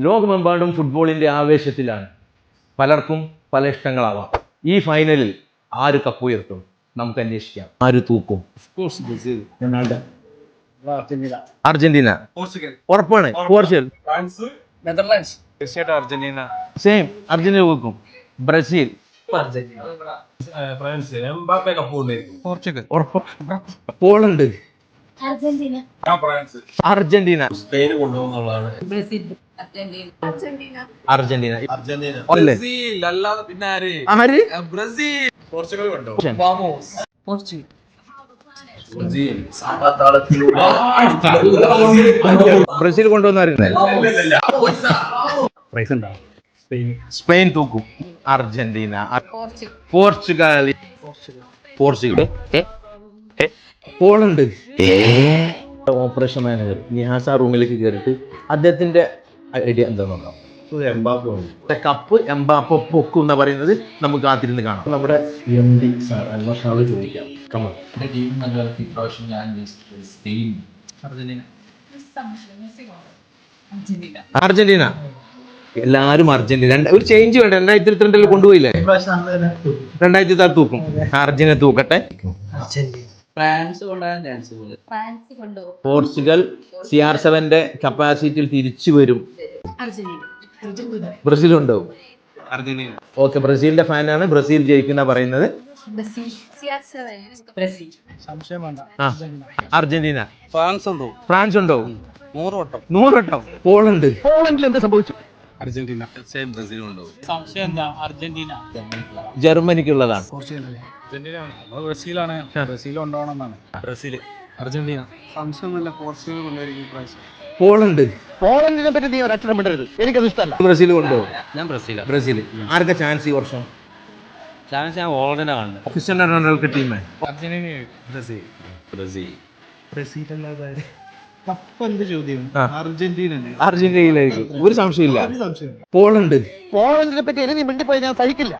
ലോകമെമ്പാടും ഫുട്ബോളിൻ്റെ ആവേശത്തിലാണ്. പലർക്കും പല ഇഷ്ടങ്ങളാവാം. ഈ ഫൈനലിൽ ആര് കപ്പുയർത്തും നമുക്ക് അന്വേഷിക്കാം. ആര് തൂക്കും? അർജന്റീന. ഉറപ്പാണ്. പോർച്ചുഗൽ. നെതർലാൻഡ്സ്. തീർച്ചയായിട്ടും അർജന്റീന. സെയിം. അർജന്റീന തൂക്കും. ബ്രസീൽ. ഫ്രാൻസ്. എംബാപ്പെ കപ്പുകൊണ്ടിരിക്കും. പോർച്ചുഗൽ. പോളണ്ട്. അർജന്റീന. സ്പെയിൻ കൊണ്ടുപോകുന്നതാണ്. അർജന്റീന. ബ്രസീൽ അല്ലാതെ പിന്നെ ആര്? ബ്രസീൽ. പോർച്ചുഗൽ കൊണ്ടുപോകും. ബ്രസീൽ കൊണ്ടുവന്ന സ്പെയിൻ തൂക്കും. Argentina. Portugal. Poland. Operation manager നിഹാസ റൂമിലേക്ക് കയറിയിട്ട് അദ്ദേഹത്തിന്റെ ഐഡിയ എന്താ നോക്കാം. കപ്പ് എംബാപ്പ പൊക്കും എന്ന് പറയുന്നത് നമുക്ക് കാത്തിരുന്ന് കാണാം. നമ്മുടെ MD സാർ അൽമഷാവ് ചോദിക്കാം. അർജന്റീന. എല്ലാരും അർജന്റീന. ഒരു ചേഞ്ച് വേണ്ട. 2022 കൊണ്ടുപോയില്ലേ? 2006 തൂക്കും. അർജന്റീന തൂക്കട്ടെ. പോർച്ചുഗൽ CR7 കപ്പാസിറ്റിയിൽ തിരിച്ചു വരും. ബ്രസീൽ ഉണ്ടാവും. ഓക്കെ, ബ്രസീലിന്റെ ഫാനാണ്. ബ്രസീൽ ജയിക്കുന്ന പറയുന്നത്. അർജന്റീന. ഫ്രാൻസ് ഉണ്ടാവും. 100 വട്ടം. പോളണ്ടിൽ എന്താ സംഭവിച്ചു? അർജന്റീന. ബ്രസീൽ കൊണ്ടുപോകും. ജർമ്മനിക്കുള്ളതാണ്. ബ്രസീലാണ്. ബ്രസീൽ കൊണ്ടുപോകണമെന്നാണ്. അർജന്റീന. സംശയമൊന്നുമില്ല, പോർച്ചുഗൽ കൊണ്ടുപോയിരിക്കും. പോളണ്ടിനെ പറ്റി നീ ഒരക്ഷരം വിടരുത്. എനിക്കത് ഇഷ്ടമല്ല. ബ്രസീൽ കൊണ്ടുപോകും. ഞാൻ ബ്രസീൽ. ആർക്കാ ചാൻസ് ഈ വർഷം? ഞാൻ ഓൾറെഡി കാണുന്നത്. ക്രിസ്ത്യാനോ റൊണാൾഡോ ടീമേ. അർജന്റീനയിലായിരിക്കും. ഒരു സംശയമില്ല. പോളണ്ടിനെ പറ്റി ഇനി മിണ്ടിപ്പോയി ഞാൻ സഹിക്കില്ല.